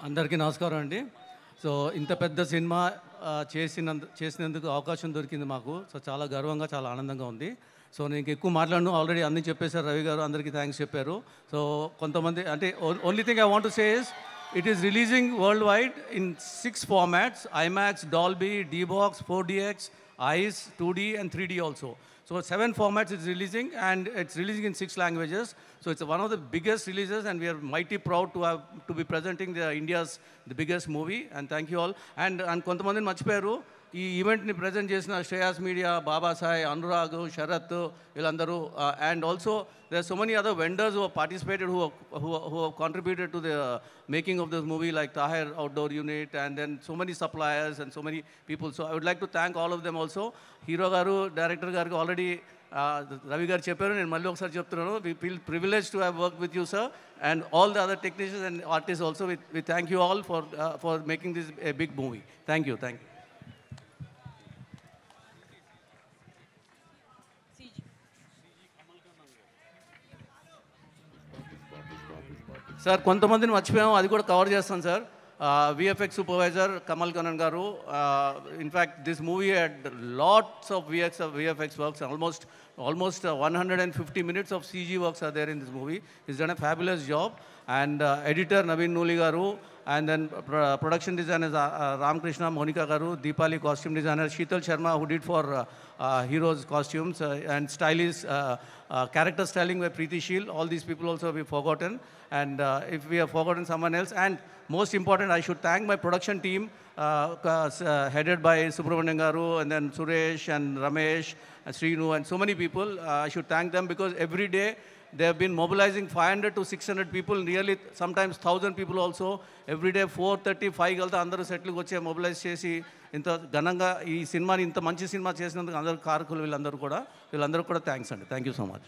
అందరికీ నమస్కారం అండి. సో ఇంత పెద్ద సినిమా చేసినందుకు అవకాశం దొరికింది మాకు. సో చాలా గర్వంగా, చాలా ఆనందంగా ఉంది. సో నేను ఎక్కువ మాట్లాడను, ఆల్రెడీ అన్నీ చెప్పేశారు రవి గారు, అందరికీ థ్యాంక్స్ చెప్పారు. సో కొంతమంది అంటే only thing I want to say is it is releasing world wide in 6 formats: IMAX, Dolby, D-Box, 4DX, ICE, 2D and 3D also. So 7 formats it's releasing, and it's releasing in 6 languages. So it's one of the biggest releases, and we are mighty proud to be presenting the biggest movie. And thank you all. And kontamandi marchipoyaru ఈ ఈవెంట్ని present చేసిన Shreyas media, బాబా సాయి, అనురాగ్, శరత్, వీళ్ళందరూ. And also there are so many other vendors who have participated, who have contributed to the making of this movie, like Tahir Outdoor Unit, and then so many suppliers and so many people. So I would like to thank all of them also. Hero garu, director garu already Ravi garu chepparu, nenu malli okasari cheptunanu. We feel privileged to have worked with you, sir, and all the other technicians and artists also. We thank you all for making this a big movie. Thank you. Sir కొంతమందిని మర్చిపోయాము, అది కూడా cover చేస్తాను sir. VFX supervisor Kamal Kannan గారు. In fact this movie had lots of VFX works, almost 150 minutes of CG works are there in this movie. He's done a fabulous job. And editor Naveen Nuli garu, and then production designers Ramkrishna, Monica garu, Deepali costume designer, Sheetal Sharma who did for Heroes costumes, and stylist, character styling by Preeti Sheel. All these people also we forgotten, and if we have forgotten someone else, and most important, I should thank my production team headed by Subramanian garu, and then Suresh and Ramesh and Srinu and so many people. I should thank them because every day they have been mobilizing 500 to 600 people, nearly sometimes 1,000 people also. Every day 4:30, 5 galta andaru settle ku vache mobilize chesi inta gananga ee cinema ni inta manchi cinema chesinanduku andaru karakulu villandaru kuda thanks andi. Thank you so much.